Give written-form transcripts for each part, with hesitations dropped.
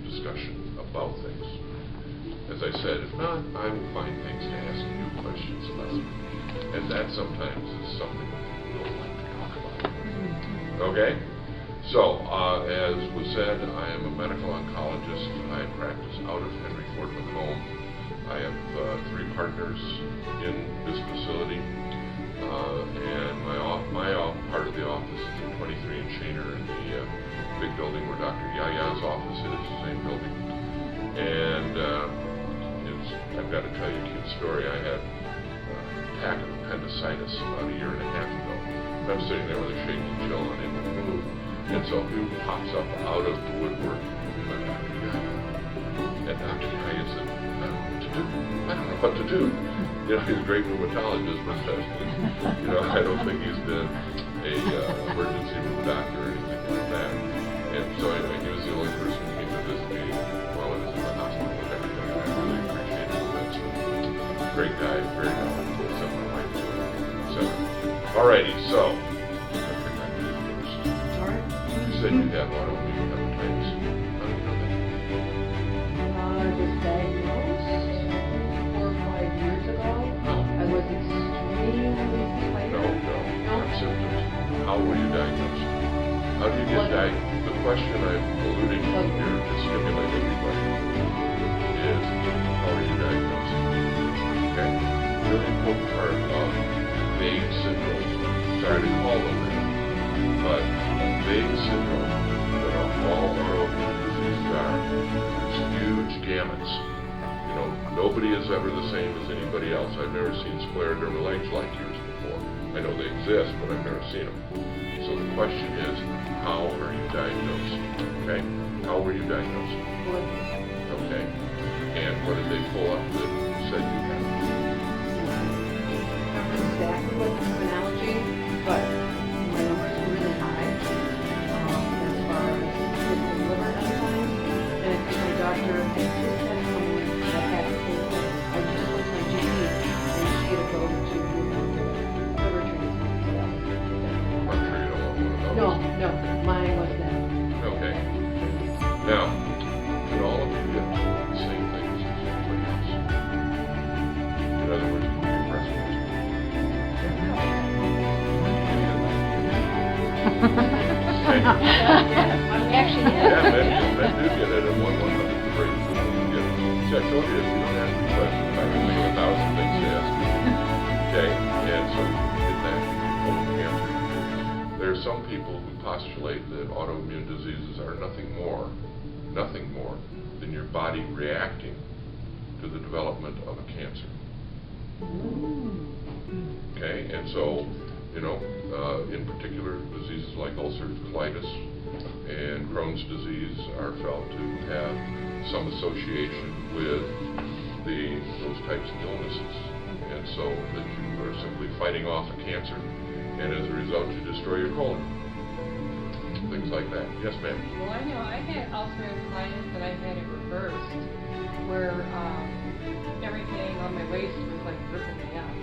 discussion about things. As I said, if not, I will find things to ask you questions about. And that sometimes is something we don't like to talk about. Okay? So, as was said, I am a medical oncologist. I practice out of Henry Ford Macomb. I have 3 partners in this facility, and my part of the office is at 23 and Shaner in the big building where Dr. Yaya's office is, the same building. And I've got to tell you a cute story. I had an attack of appendicitis about a year and a half ago. I'm sitting there with a shaky chill, unable to move. And so who pops up out of the woodwork? Dr. Yaya. And Dr. Yaya said, I don't know what to do. You know, he's a great rheumatologist, but I don't think he's been a emergency room doctor or anything like that. And so anyway, he was the only person who came to visit me while I was in the hospital and everything. And I really appreciated it immensely. Great guy, very knowledgeable, except my wife too. So, alrighty, so I forgot to do first. Sorry? You said you had autoimmune hepatitis. How do you know that? I was diagnosed 4 or 5 years ago. No. I was extremely tired. No, not symptoms. How were you diagnosed? How do you get diagnosed? The question I'm alluding to here to stimulate the question is, how are you diagnosed? Okay? Really important part of vague syndromes. Sorry to call them that, but vague syndrome that all autoimmune diseases are. It's huge gamuts. You know, nobody is ever the same as anybody else. I've never seen scleroderma like yours before. I know they exist, but I've never seen them. So the question is, how are you diagnosed? Okay? How were you diagnosed? Okay. And what did they pull up that said you had? I don't know exactly what the terminology, but my numbers were really high as far as the liver enzymes. And I think my doctor had just had someone that had a cold. I just went to my GP and she had to go to liver transplant. So that was I'm sure you don't want one of those. No, mine was that. Okay. Now, can all of you get the same things as anybody else? In other words, can you get breast cancer? Actually, Yeah, men do get it at 1/100th the rate of women get it. See, I told you if you don't ask me questions, I can think of 1,000 things to ask you. Okay, and so in that, cancer. There are some people who postulate that autoimmune diseases are nothing more than your body reacting to the development of a cancer. Okay, and so, in particular, diseases like ulcerative colitis and Crohn's disease are felt to have some association with those types of illnesses. And so that you are simply fighting off a cancer, and as a result you destroy your colon. Things like that. Yes, ma'am? Well, I know I had ulcerative colitis, but I had it reversed, where everything on my waist was like ripping me up.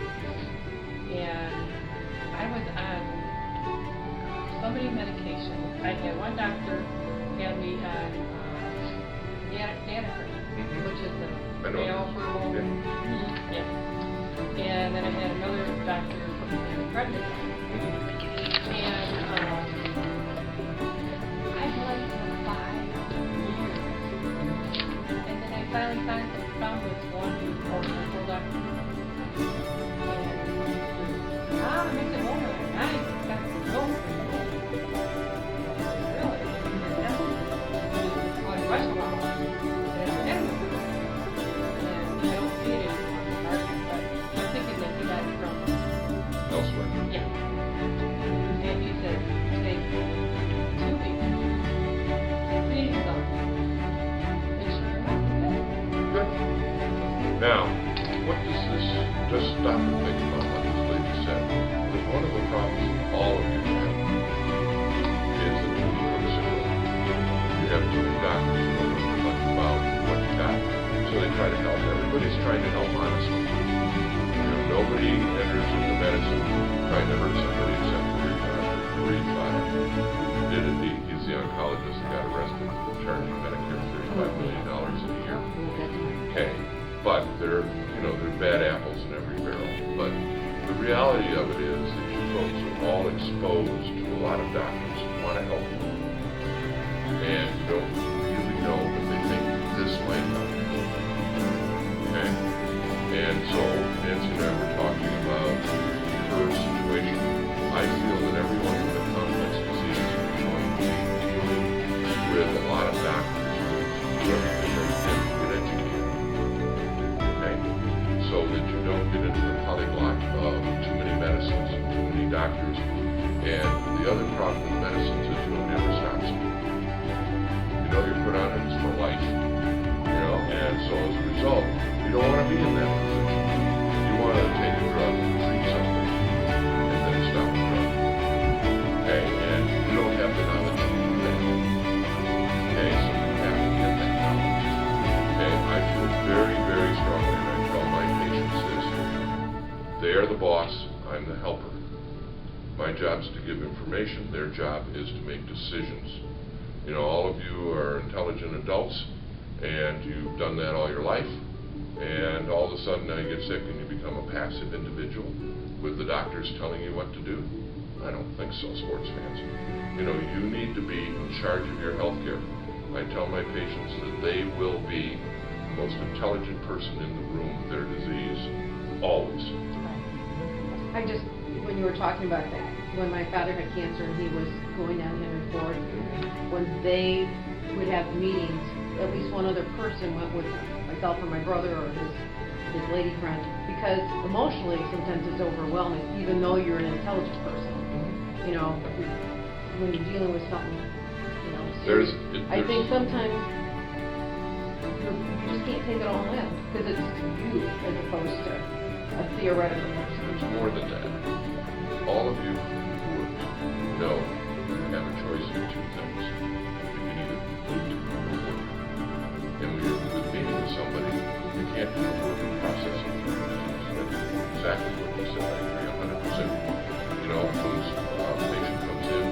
And I was on so many medications. I had one doctor had me on Danafrin, which is the male hormone. Yeah. And then I had another doctor put me on prednisone. And I had for 5 years. And then I finally found this one medical doctor. And it makes it more than nice. It's got some milk. Really? It's called cholesterol. And it's an enema. And I don't see it anymore in the market, but I'm thinking that he got it from Elsewhere. yeah. bad apples in every barrel, but the reality of it is that you folks are all exposed to a lot of doctors who want to help you, and you don't really know, but they think this might help you. Okay? And so Nancy and I were talking about her situation. I feel that everyone with a complex disease is going to be dealing with a lot of doctors who do everything they can to get educated. Okay? So that you don't get into the polyglot of too many medicines, too many doctors. And the other problem with medicines is nobody ever stops them. You know you're put on it for life. You know, and so as a result, you don't want to be in that position. You want to take a drug and treat something and then stop the drug. Okay? And you don't have the knowledge to do that. Okay? So you have to get that knowledge. Okay? I feel very, very strongly, and I tell my patients this. They are the boss, I'm the helper. My job is to give information, their job is to make decisions. You know, all of you are intelligent adults, and you've done that all your life, and all of a sudden now you get sick and you become a passive individual with the doctors telling you what to do. I don't think so, sports fans. You know, you need to be in charge of your health care. I tell my patients that they will be the most intelligent person in the room with their disease, always. When you were talking about that, when my father had cancer and he was going down Henry Ford, when they would have meetings, at least one other person went with them, myself or my brother or his lady friend, because emotionally sometimes it's overwhelming, even though you're an intelligent person. You know, when you're dealing with something, you know, serious. I think sometimes you just can't take it all in, because it's you as opposed to a theoretical person. It's more than that. All of you who know you have a choice of two things. You can either boot or work. And when you're with meeting with somebody, you can't do the work and process of the disease. That's exactly what you said. I agree 100%. You know, whose patient comes in,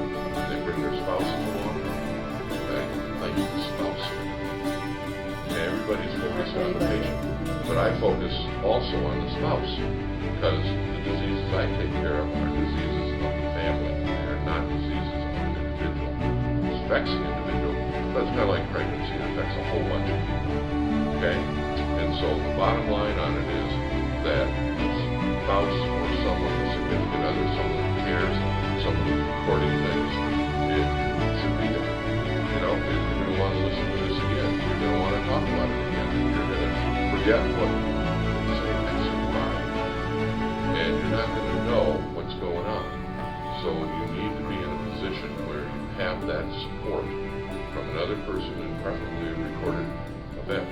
they bring their spouses along. Like the spouse. Okay, everybody's focused on the patient. But I focus also on the spouse, because the diseases I take care of are diseases of the family. They are not diseases of an individual. It affects an individual, but it's kind of like pregnancy. It affects a whole bunch of people. Okay? And so the bottom line on it is that spouse or someone, a significant other, someone who cares, someone who's recording things, it should be there. You know, if you're going to want to listen to this again, you're going to want to talk about it again. You're going to forget what you say next in mind, and you're not going to know what's going on. So you need to be in a position where you have that support from another person, and preferably a recorded event.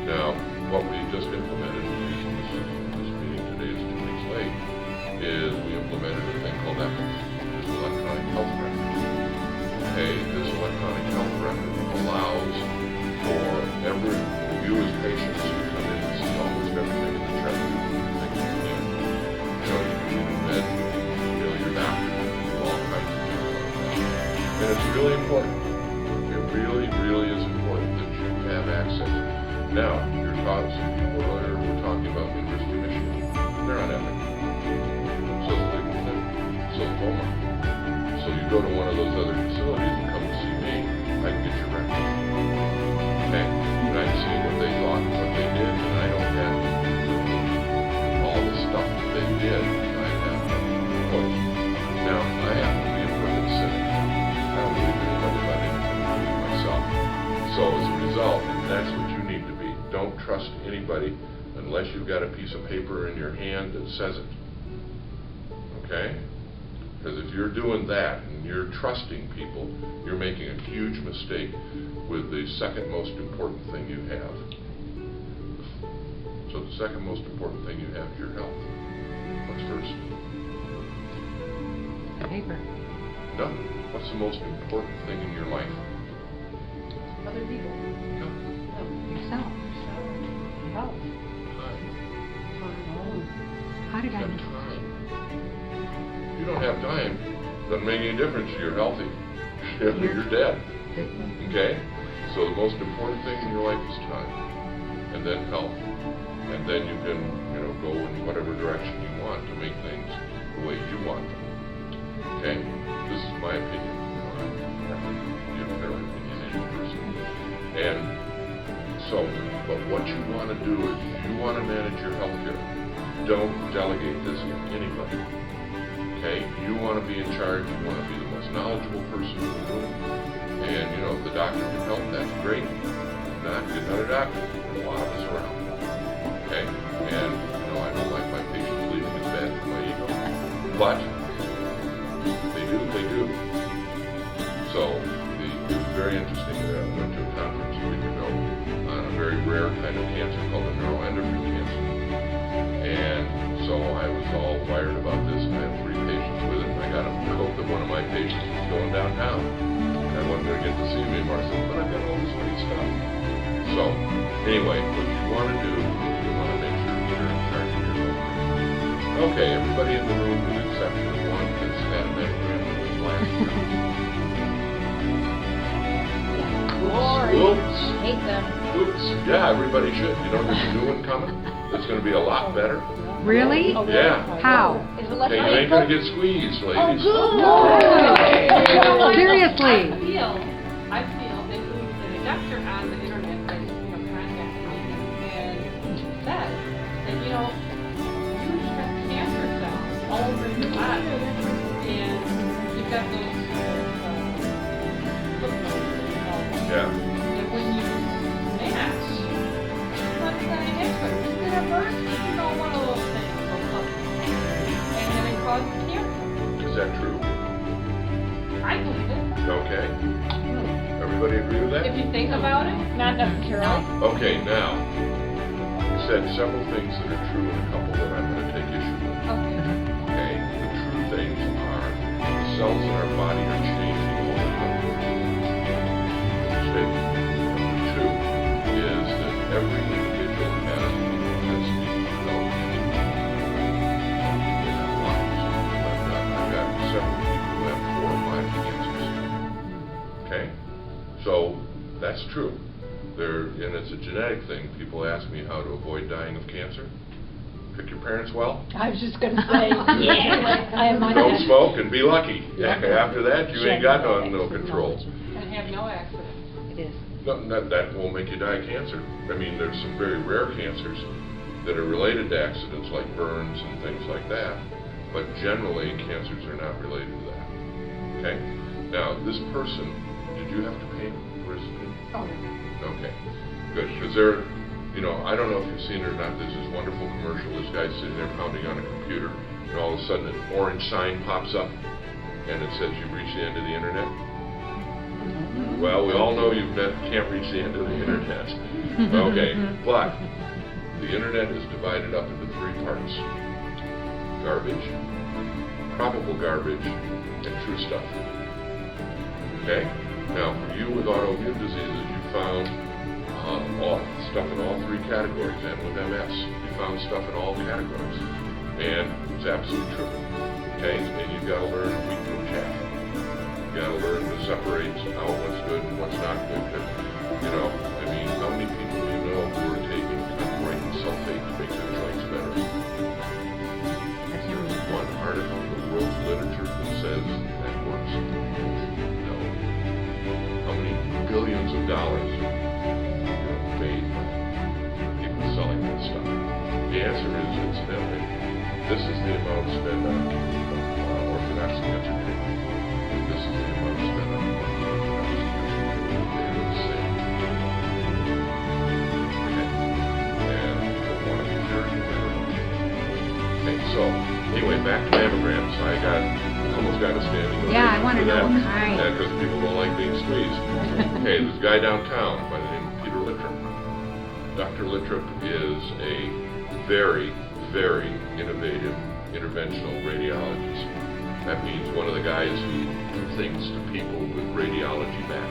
Now, what we just implemented, the reason this meeting today is 2 weeks late, is we implemented a thing called EPIC, which is electronic health record. Okay, this electronic health record allows for you as patients who come in and see almost everything in the chart. You know, you can read a med, you can email your doctor, you can do all kinds of things like that. And it's really important. It really, really is important that you have access. Now, your thoughts, some people earlier were talking about University of Michigan. They're on EPIC. So is Cleveland, so is Beaumont. So you go to one of those other facilities and come to see me, I can get your record. Okay? And I can see what they thought and what they did, and I don't have all the stuff that they did. I have close. Now, I happen to be a perfect cynic. I don't believe anybody let anything do to myself. So as a result, that's what you need to be. Don't trust anybody unless you've got a piece of paper in your hand that says it. Okay? Because if you're doing that and you're trusting people, you're making a huge mistake with the second most important thing you have. So the second most important thing you have is your health. What's first? Paper. No. What's the most important thing in your life? Other people. No. Yourself. Health. Time. How did I Have miss time. If you don't have time, doesn't make any difference. You're healthy. You're dead. Okay? So the most important thing in your life is time. And then health. And then you can, go in whatever direction you want to make things the way you want them. Okay? This is my opinion. I'm a fairly opinionated person. And so, but what you want to do is you want to manage your health care. Don't delegate this to anybody. Okay? You want to be in charge. You want to be the most knowledgeable person in the room. And, if the doctor can help, that's great. If not, get another doctor. There's a lot of us around. Okay? And, I don't like my patients leaving. It's bad for my ego. But they do. So, it was very interesting. I went to a conference a week ago on a very rare kind of cancer called a neuroendocrine cancer. And so I was all wired about this, and I had 3 patients with it, and I got a hope that one of my patients was going downtown. And I wasn't going to get to see me anymore. I said, but I've got all this great stuff. So, anyway, what you want to do, you want to make sure you're in charge of your health care. Okay, everybody in the room, with the exception of one, has had a mammogram that was last year. Glory. Oops. Hate them. Oops. Yeah, everybody should. There's a new one coming. It's going to be a lot better. Really? Oh, really? Yeah. How? Is it less Okay, you ain't painful? going to get squeezed, Oh, ladies. good. Seriously. I feel that the doctor on the internet has, contacted me and said that, you have cancer cells all over your body, and you've got those lymph nodes, Yeah. and when you smash, what's going to happen? It's going to burst, one of those things will come, and then it causes cancer. Is that true? I believe it. Okay. Everybody agree with that? If you think about it, Not necessarily. Okay, now, you said several things that are true and a couple that I'm going to take issue with. okay. Okay? The true things are the cells in our body are changing all the time. Statement. Number 2 is that every individual has a propensity to develop I've got several people who have 4 or 5 cancers. Okay? So, that's true. And it's a genetic thing. People ask me how to avoid dying of cancer. Pick your parents well. I was just going to say, yeah. I am on Don't that. smoke and be lucky. After that, you ain't got no control. And have no accidents. It is. No, that won't make you die of cancer. I mean, there's some very rare cancers that are related to accidents like burns and things like that. But generally, cancers are not related to that. Okay? Now, this person, did you have to pay for his opinion? Oh, Okay, good. Because there, I don't know if you've seen it or not, there's this wonderful commercial, this guy's sitting there pounding on a computer, and all of a sudden an orange sign pops up, and it says you've reached the end of the internet. Well, we all know you can't reach the end of the internet. Okay, but the internet is divided up into 3 parts. Garbage, probable garbage, and true stuff. Okay? Now, for you with autoimmune diseases, you found stuff in all 3 categories, and with MS, you found stuff in all categories. And it's absolutely true. Okay? And you've got to learn wheat from chaff. You've got to learn to separate out what's good and what's not good. And, how many people do you know who are taking chondroitin sulfate to make their joints better? There's one article in the world's literature that says that works. No. How many billions of dollars made people selling that stuff? The answer is, incidentally, this is the amount spent on Orthodox cancer treatment. And this is the amount spent on Orthodox cancer treatment. They are the same. Okay? And people want to be very aware. Okay, so, anyway, back to mammograms. Almost got a standing ovation. Yeah, I want to for know that. what kind. Yeah, because people don't like being squeezed. Okay, there's a guy downtown by the name of Peter Littrip. Dr. Littrip is a very, very innovative interventional radiologist. That means one of the guys who do things to people with radiology back.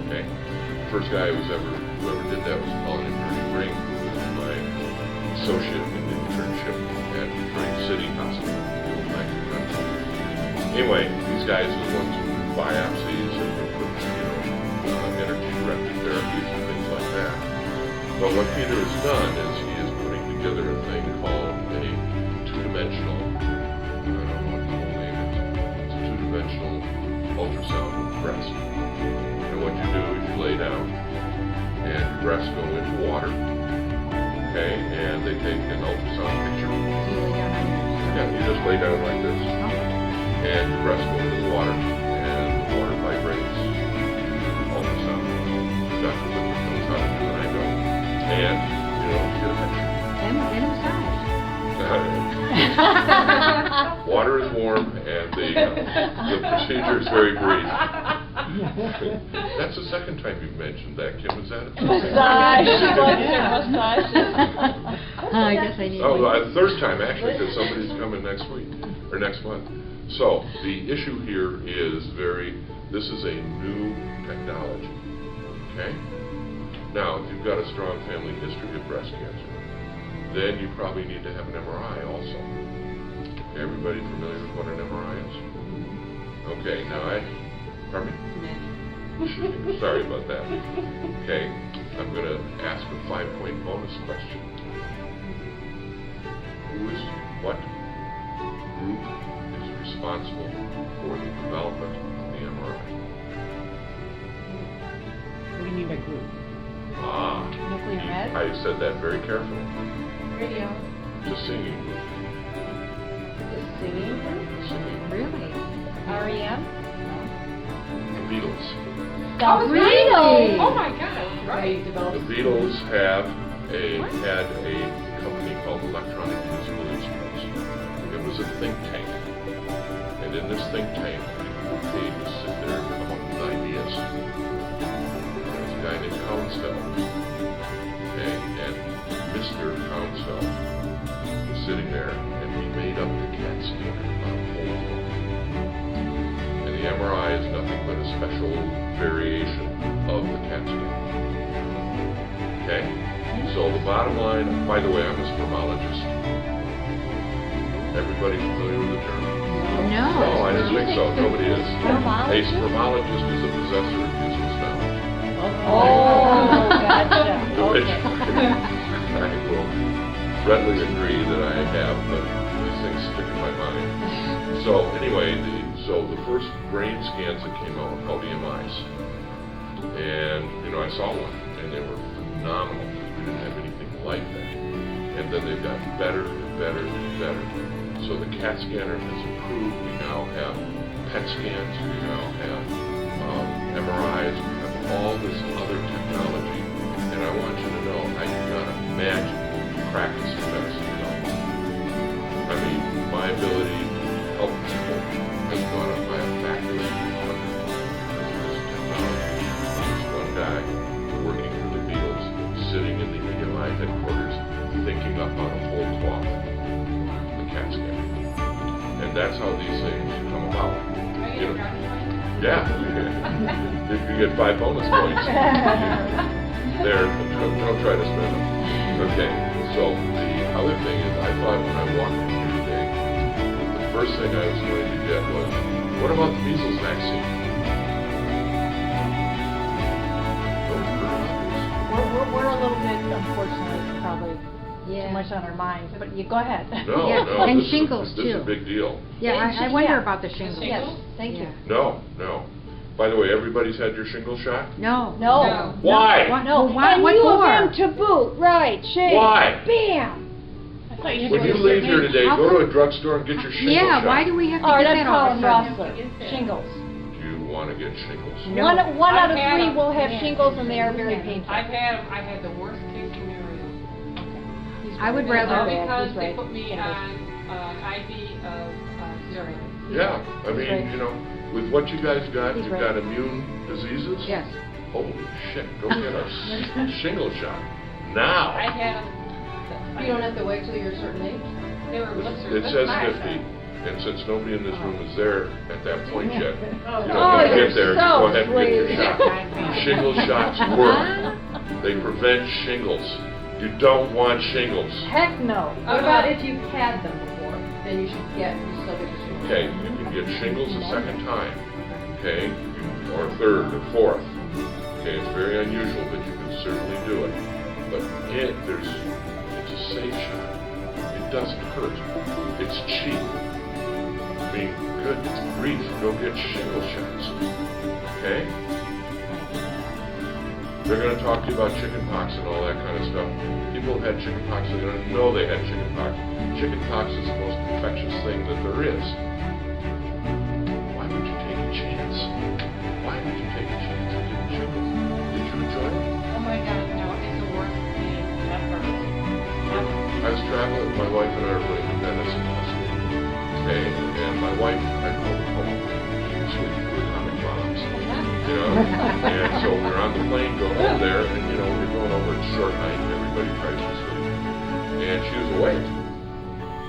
Okay? The first guy whoever did that was Colin Ring, who was my associate in the internship at Detroit City Hospital. Anyway, these guys are the ones who do biopsies and put, energy-directed therapies and things like that. But what Peter has done is he is putting together a thing called a two-dimensional, I don't know what the whole name is, it's a two-dimensional ultrasound of the breast. And what you do is you lay down and your breasts go into water, okay, and they take an ultrasound picture. Yeah, you just lay down like this, and your breasts go into the water, and the water vibrates. Ultrasound. Dr. Whitman knows how to do it, I don't. And, you know, you get a picture. And a massage. Water is warm, and the procedure is very brief. That's the second time you've mentioned that, Kim. Is that it? Massage. She likes her massages. I guess I need Oh, to. the third time, actually, because somebody's coming next week, or next month. So, the issue here is this is a new technology, okay? Now, if you've got a strong family history of breast cancer, then you probably need to have an MRI also. Everybody familiar with what an MRI is? Okay, now pardon me? Sorry about that. Okay, I'm going to ask a 5-point bonus question. What group is responsible for the development of the MRI? What do you mean by group? Nuclear med? I said that very carefully. Radio. The singing group. The singing group? Really? REM? The Beatles. Really? Oh my God, I was right. They developed. The Beatles had a company called Electronic Musical Instruments. It was a think tank. And in this think tank, people were paid to sit there and come up with ideas. There was a guy named Counsell. Okay, and Mr. Counsell was sitting there, and he made up the CAT scan on a whole book. And the MRI is nothing but a special variation of the CAT scan. Okay? So the bottom line, by the way, I'm a spermologist. Everybody familiar with the term? No. No, I didn't think so. Nobody is. Spermologist? A spermologist is a possessor of useless knowledge. Oh, gotcha. Which Okay. I will readily agree that I have, but these things stick in my mind. So anyway, the first brain scans that came out were called EMIs. And, you know, I saw one, and they were phenomenal. We didn't have anything like that. And then they've gotten better and better and better. So the CAT scanner has improved. We now have PET scans. We now have MRIs. We have all this other technology. And I want you to know, I do not imagine practicing medicine without it. I mean, my ability to help people has gone up by a factor of 100 because of this technology. There's one guy working for the Beatles, sitting in the EMI headquarters, thinking up on a whole cloth, the CAT scan. And that's how these things come about. You know, yeah, you get 5 bonus points. There, don't try to spend them. Okay, so the other thing is, I thought when I walked in here today, the first thing I was going to get was, what about the measles vaccine? We're a little bit, unfortunately, probably too much on our minds, but you go ahead. No, Yeah, no, and this shingles, is a too. big deal. Yeah, I wonder about the shingles. Yes, thank you. No. By the way, everybody's had your shingle shot? No. No. Why? What, No. why, And what you for? of them to boot, right, Shane? Why? Bam! I thought you When you leave here today, How go to come- a drugstore and get your shingle Yeah, shot. why do we have to Oh, get that's that all of Colin a sudden? Rossler, shingles. Do you want to get shingles? No. One out of I've had 3 them. will have Yeah. shingles and they are very painful. I had the worst case scenario. I would All rather, Yeah, because he's they right. put me Yeah. on IV of steroids. Yeah, I mean, right. you know, with what you guys got, He's you've right. got immune diseases? yes. Holy shit, go get a shingle shot. Now. I had them. You don't have to wait till you're a certain age? They were blisters. It this says high. 50, and since nobody in this room is there at that point yet, you Oh, know, when you you're get there, so go ahead and get your sweet. shot. Shingle shots work. They prevent shingles. You don't want shingles. Heck no. What about if you've had them before? Then you should still get your shingles. Okay, you can get shingles a second time, okay, or a third, or fourth. Okay, it's very unusual, but you can certainly do it. But it's a safe shot. It doesn't hurt. It's cheap. I mean, good grief, go get shingle shots. Okay? They're going to talk to you about chickenpox and all that kind of stuff. People who had chickenpox are going to know they had chickenpox. Chickenpox is the most infectious thing that there is. Why would you take a chance? Why would you take a chance at getting shingles? Did you enjoy it? Oh my God, no, it's the worst thing ever. I was traveling, my wife and I were going to Venice last week. Okay, and my wife, I called her home. She was sleeping with atomic bombs. You know, and so we're on the plane going over there, and you know, we're going over a short night, and everybody tries to sleep. And she was awake.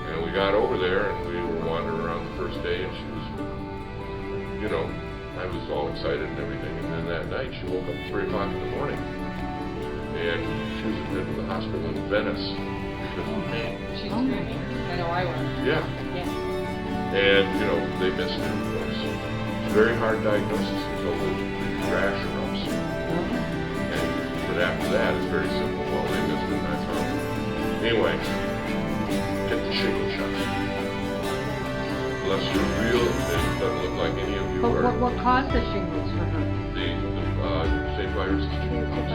And we got over there, and we were wandering around the first day, and she was, you know, I was all excited and everything, and then that night she woke up at 3 o'clock in the morning. And she was admitted to the hospital in Venice because of pain. She's screaming. I know I was. Yeah. Yeah. And, you know, they missed it, of course. It's a very hard diagnosis until the rash erupts. Okay? But after that, it's very simple. Well, they missed it, and I found it. Anyway, get the shingle shot. Unless you're real, it doesn't look like any of you But are. what caused the shingles for her? The same virus as chickenpox.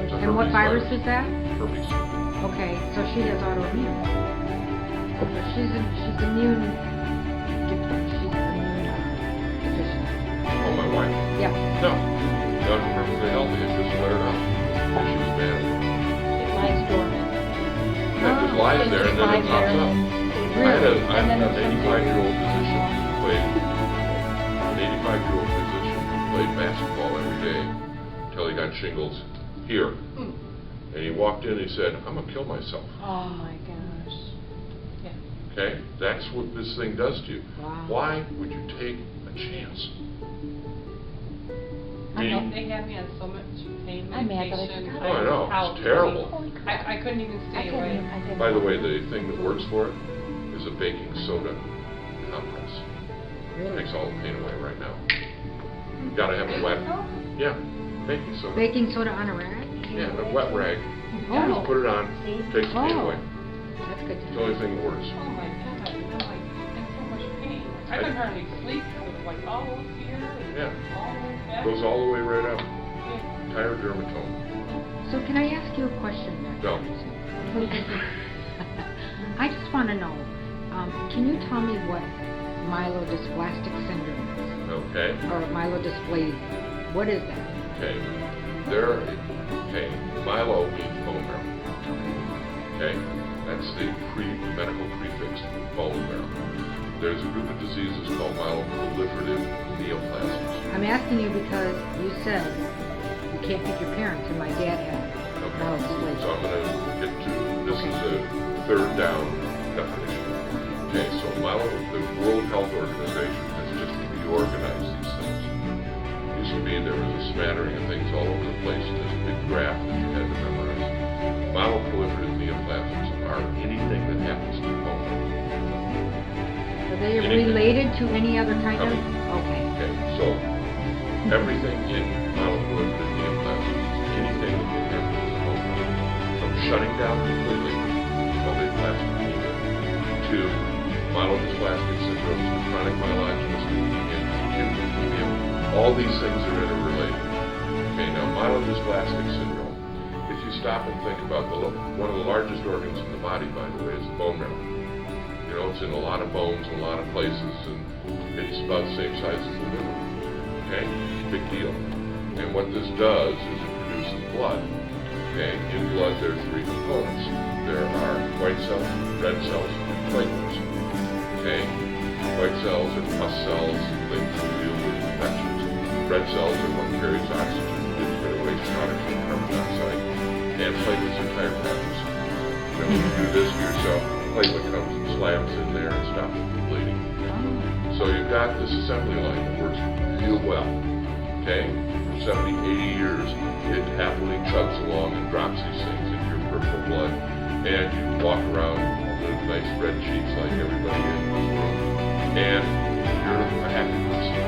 It's a And what herpes virus is that? Herpes. Okay, so she has autoimmune. So she's immune. She's immune deficient. Oh, my wife? Yeah. No. Not perfectly healthy. It just flared up. And she was bad. It lies dormant. It just lies there and then it pops up. I had an 85-year-old physician who played, basketball every day until he got shingles here. And he walked in and he said, I'm going to kill myself. Oh my gosh. Yeah. Okay? That's what this thing does to you. Wow. Why would you take a chance? Meaning, They had me on so much pain I'm mad that I medication. forgot. oh, I know. It's terrible. Holy crap. I couldn't even stay I away. didn't By the way, the thing that works for it is a baking soda compress. Really? Takes all the pain away right now. You gotta have a wet, yeah, baking soda. Baking soda on a rag? Yeah, a wet rag. Oh. Just put it on, takes the pain Oh. away. That's good to It's the know. only thing that works. Oh my God, no, I had so much pain. I couldn't hardly sleep. It was like all over here and Yeah. all over back. Goes all the way right up. Yeah. Entire dermatome. So can I ask you a question then? No. I just want to know, can you tell me what myelodysplastic syndrome is? Okay. Or myelodysplasia? What is that? Okay. Okay. Myelo means bone marrow. Okay. That's the medical prefix for bone marrow. There's a group of diseases called myeloproliferative neoplasms. I'm asking you because you said you can't pick your parents, and my dad had Okay. myelodysplasia. So I'm going to get to, this is a third down definition. Okay, so the World Health Organization has just reorganized these things. Used to be there was a smattering of things all over the place, and there's a big graph that you had to memorize. Myeloproliferative neoplasms are anything that happens to the bone. Are they Anything. related to any other kind of? Nothing. Okay. Okay, so everything in myeloproliferative neoplasms is anything that can happen to the bone. From shutting down completely, called aplastic anemia, to myelodysplastic syndromes, to chronic myelogenous leukemia, acute leukemia, all these things are interrelated. Okay, now myelodysplastic syndrome, if you stop and think about one of the largest organs in the body, by the way, is the bone marrow. You know, it's in a lot of bones in a lot of places, and it's about the same size as the liver. Okay? Big deal. And what this does is it produces blood. Okay? In blood, there are three components. There are white cells, red cells, and platelets. Okay? White cells are pus cells, things that deal with infections. Red cells are what carries oxygen, gets rid of waste products like carbon dioxide. And platelets are tire patches. Then when you do this to yourself, platelet comes and slams in there and stops the bleeding. So you've got this assembly line that works real well. Okay? For 70, 80 years, it happily chugs along and drops these things into your peripheral blood. And you walk around with nice red cheeks like everybody in this room. And you're a happy person.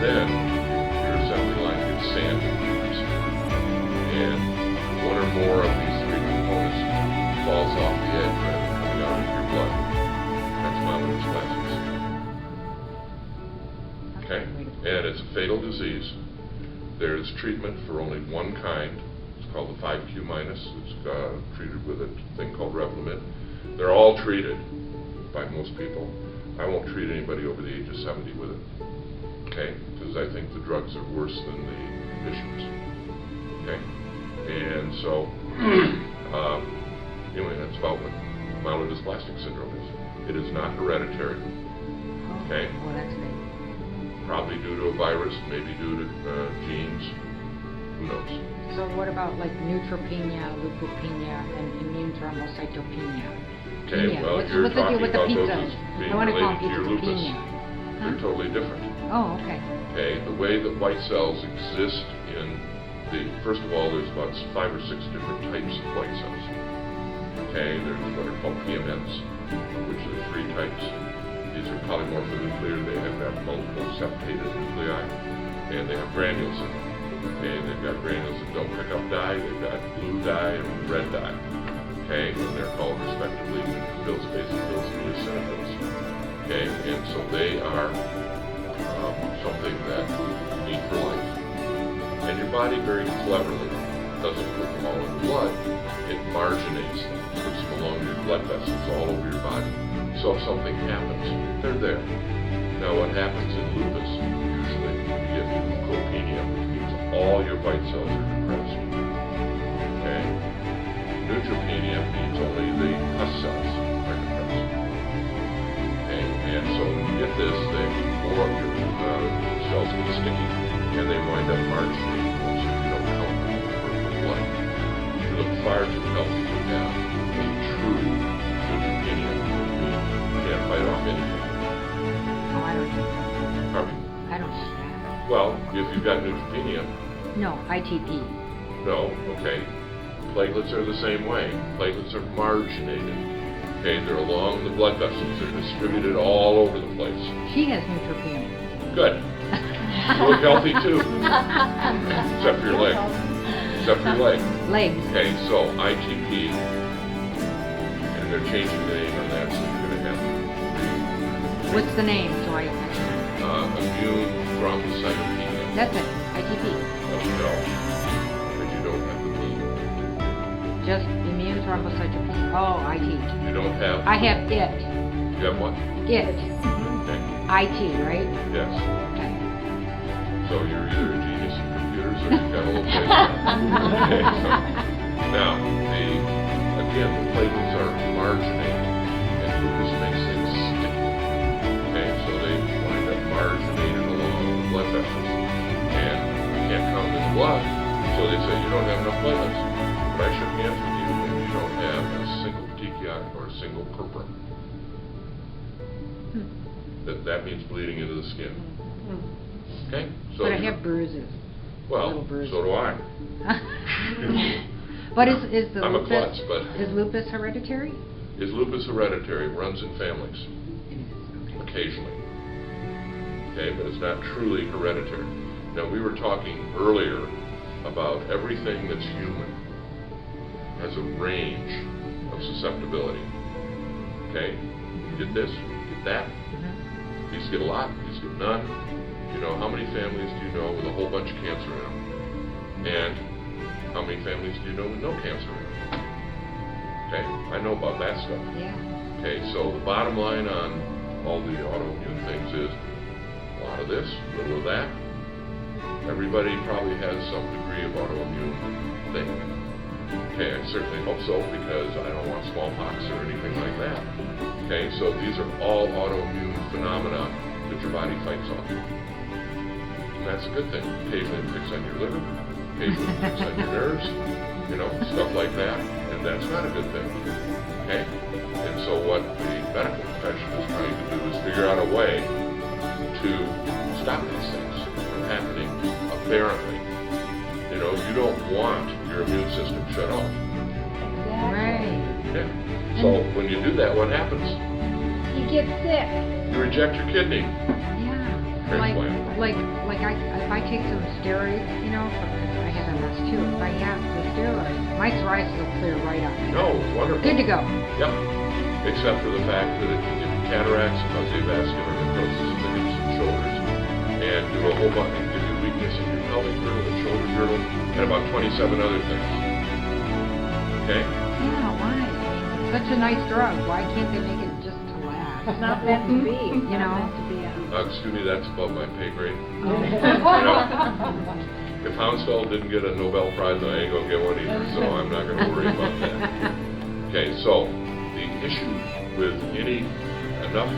Then your assembly line gets sanded. And one or more of these three components Okay? And it's a fatal disease. There's treatment for only one kind. It's called the 5Q minus. It's treated with a thing called Revlimid. They're all treated by most people. I won't treat anybody over the age of 70 with it. Okay? Because I think the drugs are worse than the conditions. Okay? And so, anyway, that's about what myelodysplastic syndrome is. It is not hereditary. Okay? Oh, that's great. Probably due to a virus, maybe due to genes. Who knows? So what about like neutropenia, leukopenia, and immune thrombocytopenia? Okay, Penia. well, What's you're the deal talking with the about those pizzas? as being I want to call them related to your lupus. pizza. They're totally different. Oh, okay. Okay, the way that white cells exist in first of all, there's about 5 or 6 different types of white cells. Okay, there's what are called PMNs, which are 3 types. These are polymorphonuclear. They have got multiple septated nuclei, and they have granules in them. Okay, they've got granules that don't pick up dye. They've got blue dye and red dye. Okay, and they're called respectively neutrophils, basophils, and eosinophils. Okay, and so they are something that you need for life. And your body very cleverly doesn't put them all in the blood. It marginates them, puts them along your blood vessels all over your body. So if something happens, they're there. Now what happens in lupus, usually you get leukopenia, which means all your white cells are depressed. Okay? Neutropenia means only the pus cells are depressed. Okay? And so when you get this, more of your cells get sticky, and they wind up marginating them so you don't count them in peripheral blood. You look far too healthy to have a true neutropenia. You can't fight off anything. Oh, I don't do that. Pardon me? I don't do that. Well, if you've got neutropenia, No, ITP. no, okay. Platelets are the same way. Platelets are marginated. Okay, they're along the blood vessels. They're distributed all over the place. She has neutropenia. Good. You look healthy too. Except for your leg. Except for your leg. Legs. Okay, so ITP, and they're changing the name on that, so you're going to have to What's the name? So I immune thrombocytopenia. That's it. ITP. No, but you don't have the P. Just immune thrombocytopenia. Oh, IT. You don't have. I have it. You have what? It. Okay. IT, right? Yes. Okay. So you're either a genius in computers or you've got a little bit. Okay, so now again the platelets are marginated, and lupus makes things sticky. Okay, so they wind up marginated along the blood vessels, and you can't count them in the blood. So they say you don't have enough platelets. But I shook hands with you when you don't have a single petechiae or a single purpura. That means bleeding into the skin. Okay? So But I have bruises. well, little bruises. so do I. But is the I'm a lupus klutz, but is lupus hereditary? is lupus hereditary? Runs in families, It is. Okay. occasionally. Okay, but it's not truly hereditary. Now we were talking earlier about everything that's human has a range of susceptibility. Okay, you get this, you get that. These get a lot, these get none. You know, how many families do you know with a whole bunch of cancer in them? And how many families do you know with no cancer in them? Okay, I know about that stuff. Yeah. Okay, so the bottom line on all the autoimmune things is a lot of this, a little of that. Everybody probably has some degree of autoimmune thing. Okay, I certainly hope so because I don't want smallpox or anything like that. Okay, so these are all autoimmune phenomena that your body fights off. And that's a good thing. Occasionally it picks on your liver, occasionally it picks on your nerves, you know, stuff like that, and that's not a good thing. Okay? And so what the medical profession is trying to do is figure out a way to stop these things from happening apparently. You know, you don't want your immune system shut off. Right. Yeah. So when you do that, what happens? You get sick. You reject your kidney. Yeah. Transplant. Like if I take some steroids, you know, I have MS too. If I have the steroids, my psoriasis will clear right up. No, it's wonderful. Good to go. Yep. Except for the fact that it can give you cataracts, cause avascular necrosis of the hips and shoulders, whole bunch. It gives you weakness in your pelvic girdle, the shoulder girdle, and about 27 other things. Okay? Yeah, why? It's such a nice drug. Why can't they make it just to last? It's not meant to be, You know? Not meant to be. Excuse me, that's above my pay grade. Oh. If Hounsfeld didn't get a Nobel Prize, I ain't gonna get one either, so I'm not gonna worry about that. Okay, so the issue with enough, I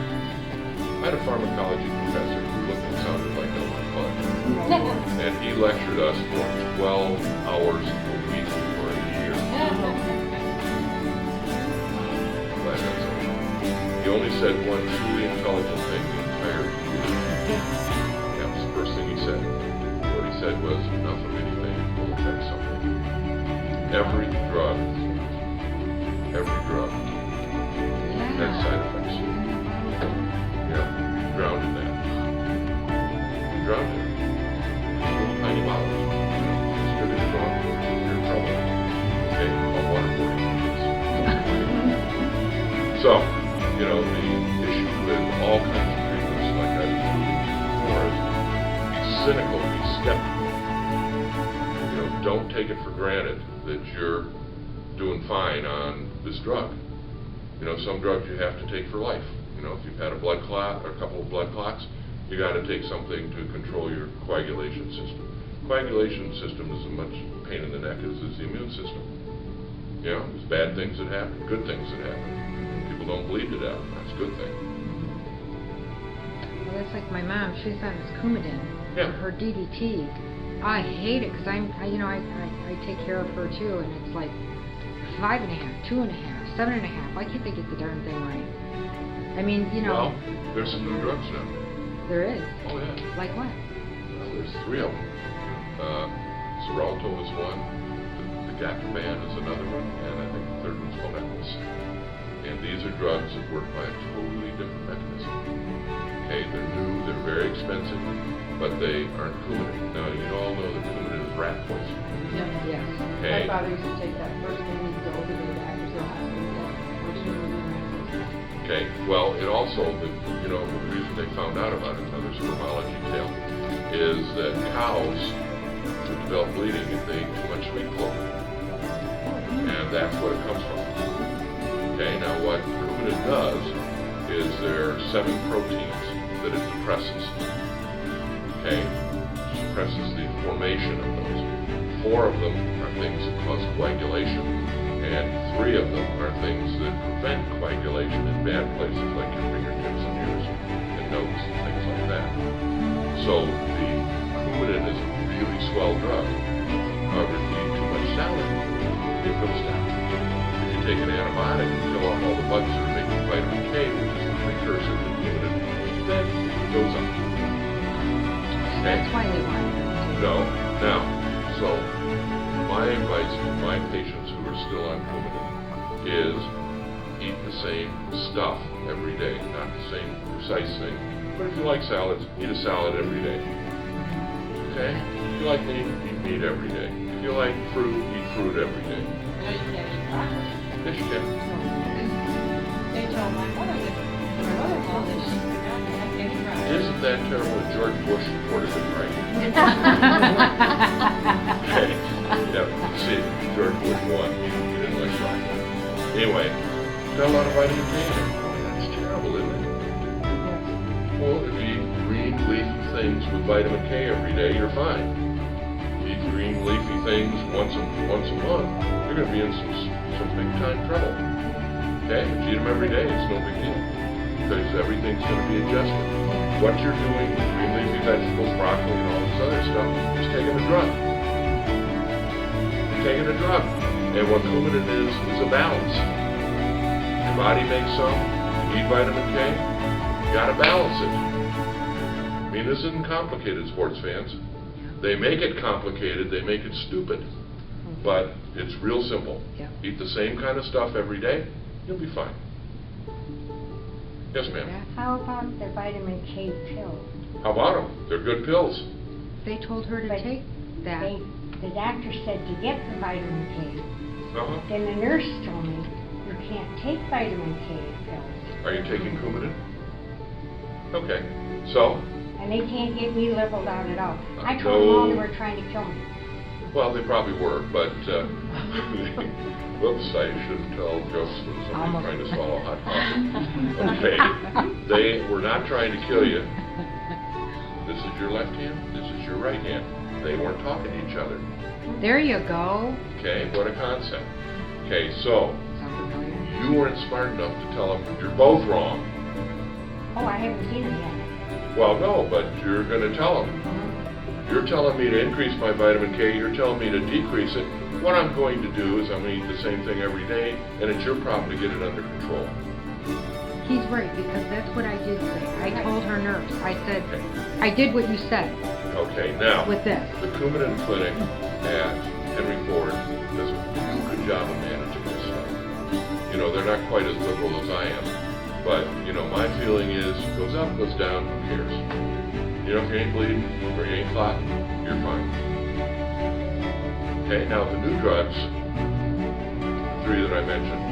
had a pharmacology professor who looked and sounded like Elmer Fudd, and he lectured us for 12 hours a week for a year. I'm glad that's over. He only said one truly intelligent thing the entire year. That was the first thing he said. What he said was, enough of anything will affect something. Every drug has side effects. Yeah, drowned in that. Drowned in it. Little tiny bottles. Distributed wrong, you're in trouble. Okay, I'll waterboard it. So, the issue with all kinds of treatments, like I've before, is be cynical, be skeptical. Don't take it for granted that you're doing fine on this drug. Some drugs you have to take for life. If you've had a blood clot or a couple of blood clots, you got to take something to control your coagulation system. Coagulation system is as much pain in the neck as is the immune system. There's bad things that happen, good things that happen. People don't bleed to death. That's a good thing. Well, that's like my mom. She's on this Coumadin for her DDT. I hate it because I take care of her too, and it's like 5.5, 2.5, 7.5. Why can't they get the darn thing right? I mean, Well, there's some new drugs now. There is. Oh yeah. Like what? Well, there's 3 of them. Xarelto is one. The Gacaban is another one, and I think the third one's Flonectis. And these are drugs that work by a totally different mechanism. Okay, they're new, they're very expensive, but they aren't Coumadin. Now, you all know that Coumadin is rat poison. Yes. Okay. My father used to take that first thing he'd go to the doctor's office and say, Okay, well, it also, the reason they found out about it, another spermology tale, is that cows would develop bleeding if they ate too much sweet clover. And that's what it comes from. Okay, now what Coumadin does is there are 7 proteins that it depresses. Okay, it suppresses the formation of those. 4 of them are things that cause coagulation, and 3 of them are things that prevent coagulation in bad places like your fingertips and ears and nose, things like that. So the Coumadin is a really swell drug. However, if you eat too much salad, it goes down. If you take an antibiotic and kill off all the bugs that are making vitamin K, which is the precursor to Coumadin, then it goes up. So that's why they want it. No. Now, so my advice to my patients who are still on Coumadin is eat the same stuff every day, not the same precise thing. But if you like salads, eat a salad every day. Okay? If you like meat, eat meat every day. If you like fruit, eat fruit every day. No, you can't eat broccoli. Yes, you can. They told my mother-in-law that she could not have any broccoli. Isn't that terrible that George Bush reported it right? Okay. Yeah, see, George Bush won. He didn't like broccoli. Anyway, got a lot of vitamin K in it. Boy, that's terrible, isn't it? Well, if you eat green leafy things with vitamin K every day, you're fine. If you eat green leafy things once a month, you're going to be in some big time trouble. Okay? If you eat them every day, it's no big deal. Because everything's going to be adjusted. What you're doing with green leafy vegetables, broccoli, and all this other stuff is taking a drug. You're taking a drug. And what Coumadin is a balance. Your body makes some, you eat vitamin K, you got to balance it. I mean, this isn't complicated, sports fans. They make it complicated, they make it stupid. But it's real simple. Yeah. Eat the same kind of stuff every day, you'll be fine. Yes, ma'am. How about the vitamin K pills? How about them? They're good pills. They told her to But take that. The doctor said to get the vitamin K. Uh-huh. Then the nurse told me you can't take vitamin K pills. Are you taking Coumadin? Okay. So, And and they can't get me leveled out at all. I told them all they No. were trying to kill me. Well, they probably were, but, whoops, I shouldn't tell jokes when somebody's trying to swallow hot coffee. Okay, they were not trying to kill you. This is your left hand, this is your right hand. They weren't talking to each other. There you go. Okay, what a concept. Okay, so, Sound familiar? you weren't smart enough to tell them you're both wrong. Oh, I haven't seen it yet. Well, no, but you're gonna tell them. You're telling me to increase my vitamin K, you're telling me to decrease it. What I'm going to do is I'm gonna eat the same thing every day, and it's your problem to get it under control. He's right, because that's what I did say. I told her nurse, I said, I did what you said Okay, now, with this. the Coumadin Clinic at Henry Ford does a real good job of managing this stuff. You know, they're not quite as liberal as I am, but, you know, my feeling is, goes up, goes down, who cares? You know, if you ain't bleeding, or you ain't clotting, you're fine. Okay, now the new drugs, 3 that I mentioned,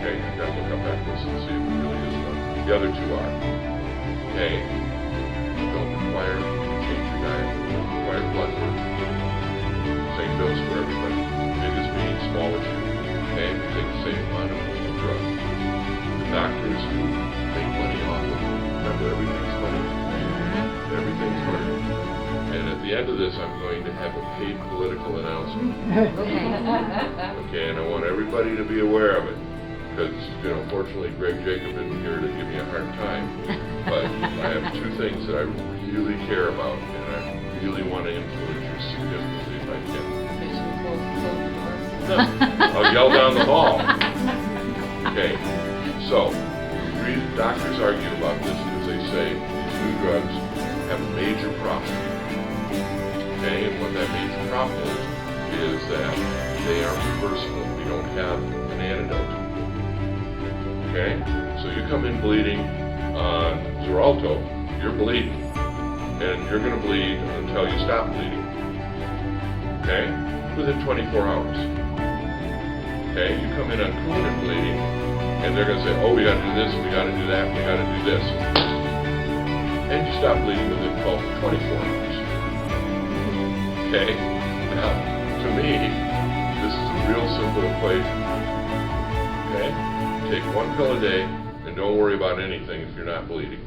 okay, I've got to look up that list and see if it really is one. The other 2 are, okay, don't require to change your diet, don't require blood work. Same dose for everybody. Big as me, small as you, okay, we take the same amount of drug. The doctors who make money off of it, remember everything's money. Everything's money. And at the end of this, I'm going to have a paid political announcement. Okay, and I want everybody to be aware of it. Because, you know, fortunately, Greg Jacob isn't here to give me a hard time. But I have 2 things that I really care about, and I really want to influence you significantly if I can. No, I'll yell down the hall. Okay, so, doctors argue about this because they say these new drugs have a major problem. Okay, and what that major problem is that they are reversible. We don't have an antidote. Okay, so you come in bleeding on Xarelto, you're bleeding, and you're going to bleed until you stop bleeding. Okay, within 24 hours. Okay, you come in on Coumadin bleeding, and they're going to say, oh, we got to do this, we got to do that, we got to do this. And you stop bleeding within 12 to 24 hours. Okay? Now, to me, this is a real simple equation. Okay? Take 1 pill a day and don't worry about anything if you're not bleeding.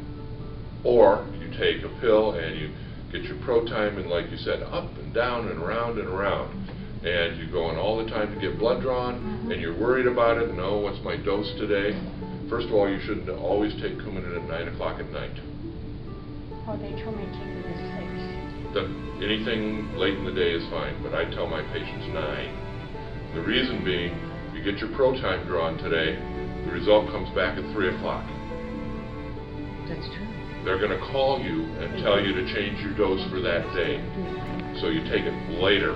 Or you take a pill and you get your pro time and, like you said, up and down and around and around. And you're going all the time to get blood drawn, and you're worried about it. No, what's my dose today? First of all, you should always take Coumadin at 9 o'clock at night. Oh, they told me to take it at 6. Anything late in the day is fine, but I tell my patients 9. The reason being, you get your pro time drawn today, the result comes back at 3 o'clock. That's true. They're going to call you and tell you to change your dose for that day, so you take it later.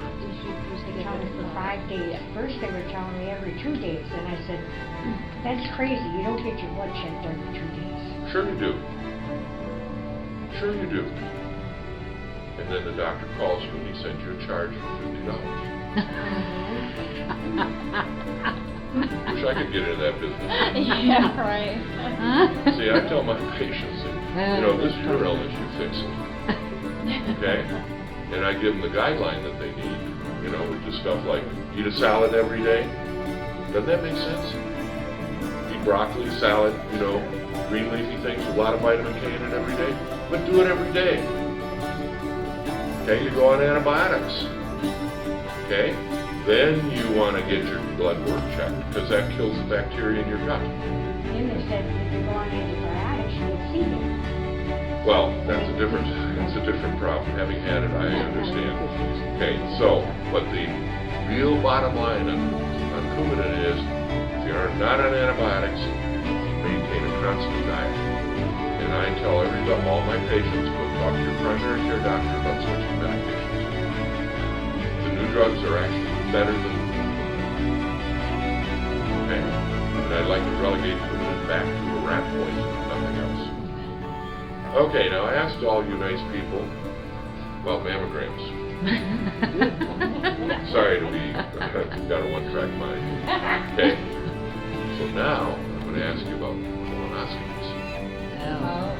They told me for 5 days. At first they were telling me every 2 days, and I said, that's crazy. You don't get your blood checked every 2 days. Sure you do. Sure you do. And then the doctor calls you and he sends you a charge for $50. Wish I could get into that business. Yeah, right. See, I tell my patients, that, you know, this is your illness, you fix it. Okay? And I give them the guideline that they need, you know, which is stuff like eat a salad every day. Doesn't that make sense? Eat broccoli, salad, you know, green leafy things with a lot of vitamin K in it every day. But do it every day. Okay, you go on antibiotics. Okay? Then you want to get your blood work checked, because that kills the bacteria in your gut. Then they said if you go on antibiotics, you get fever. Well, that's a different problem. Having had it, I understand. Okay, so, but the real bottom line on Coumadin is, if you're not on antibiotics, maintain a constant diet. And I tell all my patients, go talk to your primary care doctor about switching medications. The new drugs are actually better than okay? And I'd like to relegate Coumadin back to a rat poison, nothing else. Okay, now I asked all you nice people about mammograms. Sorry to be got a one-track mind. Okay? So now I'm going to ask you about colonoscopies. Oh.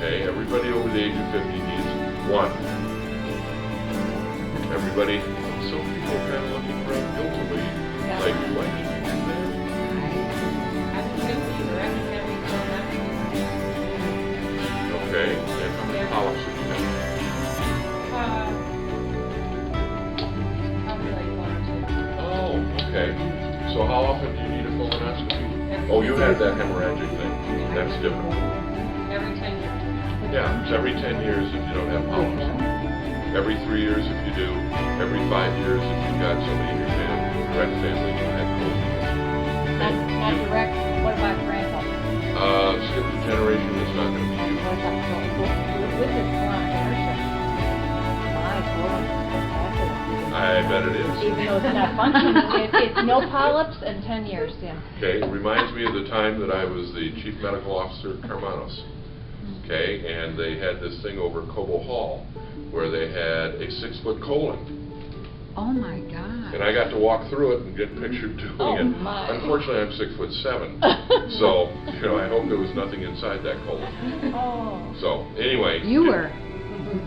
Okay, everybody over the age of 50 needs one. Everybody, some people are kind of looking around guiltily, like, why did you do that? I'm 50, or I can have these so much. Okay, and how many polyps have you had? Probably like 1 or 2. Oh, okay. So how often do you need a colonoscopy? Oh, you had that hemorrhagic thing. That's different. Every 10 years. Yeah, it's every 10 years if you don't have polyps. Every 3 years if you do. Every 5 years if you've got somebody in your family, direct family who had colon cancer. Not direct, what about grandpa? Skip the generation, it's not going to be you. With this chronic inertia, my colon is fantastic. I bet it is. Even though it's not functioning, it's no polyps and 10 years, yeah. Okay, it reminds me of the time that I was the chief medical officer at Carmanos. Okay, and they had this thing over at Cobo Hall where they had a 6-foot colon. Oh my God. And I got to walk through it and get pictured doing Oh, it. my. Unfortunately, I'm 6'7", so I hope there was nothing inside that colon. Oh. So anyway, You were.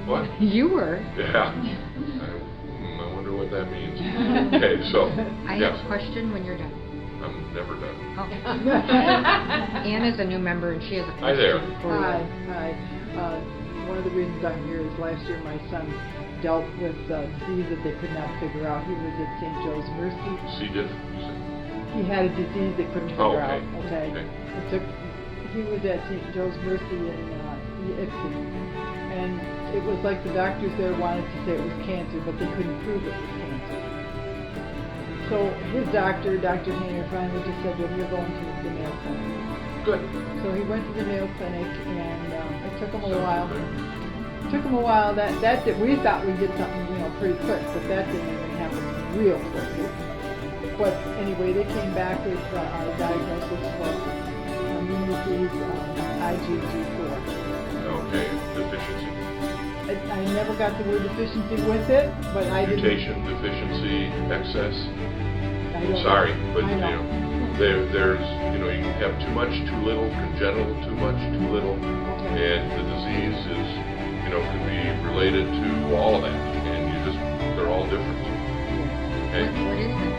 What? You were. Yeah. I wonder what that means. Okay, so I yes, have a question when you're done. I'm never done. Oh. Ann is a new member and she has a question Hi there. for you. Hi. One of the reasons I'm here is last year my son dealt with a disease that they could not figure out. He was at St. Joe's Mercy. C. diff. He had a disease they couldn't Oh, figure okay. out. Okay. He was at St. Joe's Mercy in Ipsy. And it was like the doctors there wanted to say it was cancer, but they couldn't prove it was cancer. So his doctor, Dr. Hayner, finally just said, well, you're going to the Mayo Clinic. Good. So he went to the Mayo Clinic, and it took him a while. That we thought we'd get something, pretty quick, but that didn't even happen real quick. But anyway, they came back with a diagnosis for immunity IgG4. Okay, deficiency. I never got the word deficiency with it, but I didn't. Mutation, deficiency, excess. I don't Sorry, know. but I know. there's you can have too much, too little, congenital, too much, too little, Okay. and the disease is can be related to all of that, and they're all different. Okay, What is that?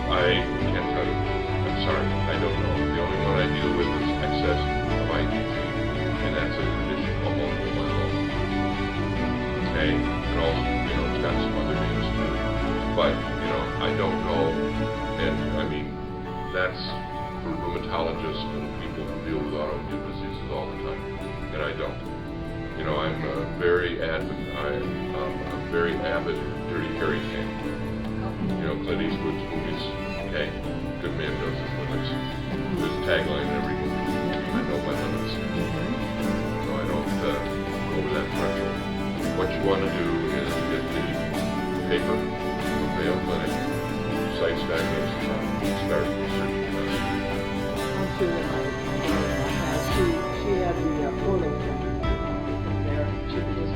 I can't tell you. I'm sorry, I don't know. The only one I deal with is excess of IgG, and that's a condition called multiple myeloma. Okay, and also it's got some other names too, but I don't know, and I mean that's for rheumatologists and people who deal with autoimmune diseases all the time, and I don't. I'm a very avid Dirty Harry fan. Clint Eastwood's movies. Okay, good man knows his limits. His tagline in every movie. I know my limits. So I don't go over that threshold. What you want to do is get the paper from Mayo Clinic, sites diagnosis on it, start researching on it. I'm sure that she had the portal from there. She was just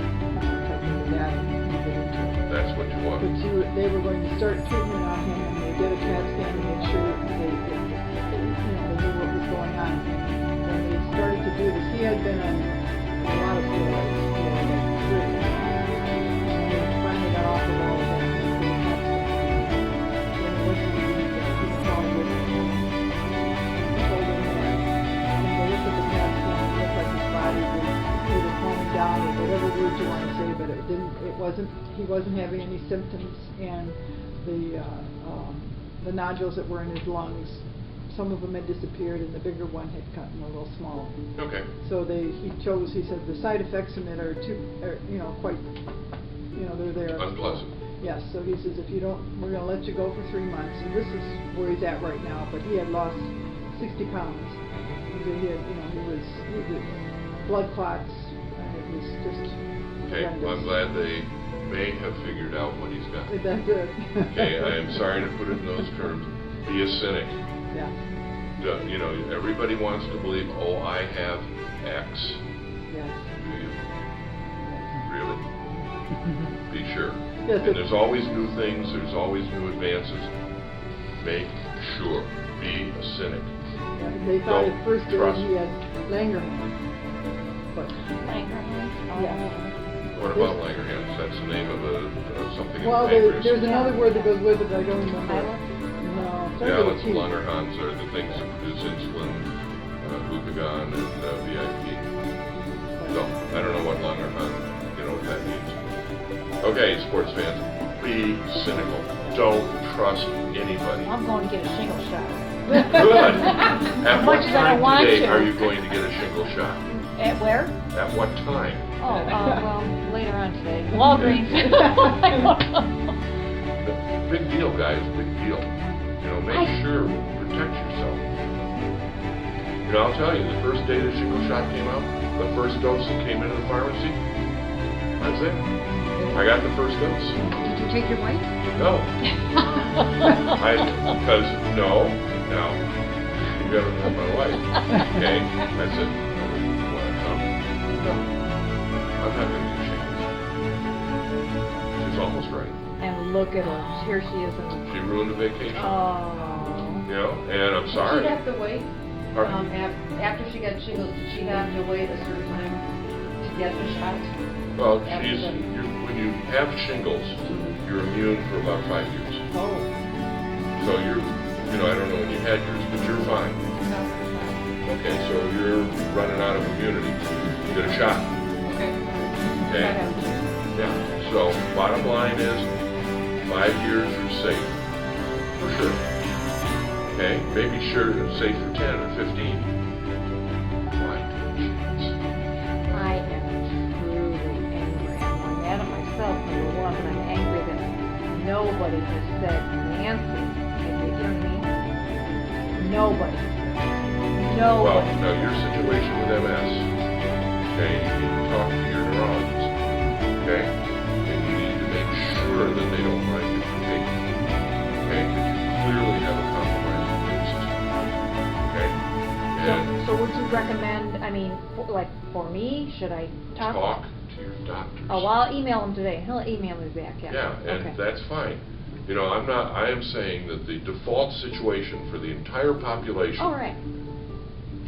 checking the data and get into it. That's what you want. But they were going to start treatment on him, and they did a CAT scan to make sure they knew what was going on. When they started to do this, he had been on a lot of steroids for like 3 years. And they finally got off of all of that. And they did a CAT scan. When he went to the hematologist, he told him that when they looked at the CAT scan, it looked like his body was either calming down or whatever word you want to say, but he wasn't having any symptoms, and the nodules that were in his lungs, some of them had disappeared, and the bigger one had gotten a little small. Okay. So he said the side effects from it are quite, they're there. Unpleasant. Yes, so he says we're going to let you go for 3 months, and this is where he's at right now, but he had lost 60 pounds. He was blood clots, and it was just Okay, well, I'm glad they may have figured out what he's got. That's it. Okay, I am sorry to put it in those terms. Be a cynic. Yeah. Everybody wants to believe, I have X. Yes. Do you? Really? Be sure. Yes, And there's always new things, there's always new advances. Make sure. Be a cynic. Yeah, they thought Don't at first that trust. he had Langerhans. but, Langerhans? yeah. What about Langerhans? That's the name of something in Well, the pancreas. there's another word that goes with it, but I don't remember. Islet? No, it starts Yeah, with a that's T. Langerhans are the things that produce insulin, glucagon, and VIP. So, I don't know what Langerhans, what that means. Okay, sports fans, be cynical. Don't trust anybody. I'm going to get a shingle shot. Good. At what much as I time want today to. are you going to get a shingle shot? At where? At what time? Oh, well, later on today. Walgreens. Big deal, guys. Big deal. Make sure, protect yourself. I'll tell you, the first day the shingle shot came out, the first dose that came into the pharmacy, that's it. I got the first dose. Did you take your wife? No. Because, no, you gotta have my wife. Okay? I said, want to come? No. I'm not gonna get shingles. She's almost right. And look at her. Here she is. She ruined a vacation. Oh. And I'm sorry. Did she have to wait? Pardon? After she got shingles, did she have to wait a certain time to get the shot? Well, After when you have shingles, you're immune for about 5 years. Oh. So I don't know when you had yours, but you're fine. Okay, so you're running out of immunity. Get a shot. Okay. Okay? Yeah. So bottom line is, 5 years you're safe. For sure. Okay? Maybe safe for 10 or 15. Why? I am truly angry. I'm mad at myself, number one, but I'm angry that nobody has said, Nancy, have you heard me? Nobody. Well, now your situation with MS, okay, you need to talk to your neurologist, okay? And you need to make sure that they don't mind you from taking it, okay? Because you clearly have a compromised immune system, okay? And So would you recommend, for me, should I talk? talk to your doctors. Oh, well, I'll email him today. He'll email me back, yeah. Yeah, and Okay. that's fine. I am saying that the default situation for the entire population All right.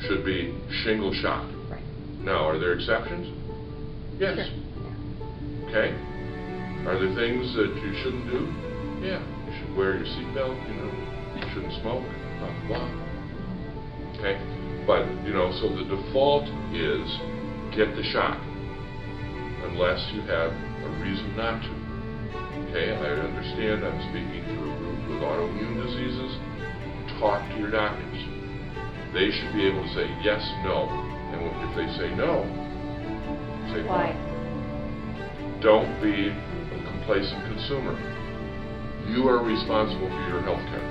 should be shingle shot. Right. Now, are there exceptions? Yes. Sure. Okay? Are there things that you shouldn't do? Yeah. You should wear your seatbelt, you shouldn't smoke, blah, blah. Okay? But, so the default is get the shot, unless you have a reason not to. Okay? I understand I'm speaking to a group with autoimmune diseases. Talk to your doctors. They should be able to say yes, no. And if they say no, say why. Don't be a complacent consumer. You are responsible for your health care.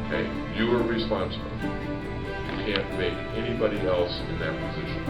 Okay? You are responsible. You can't make anybody else in that position.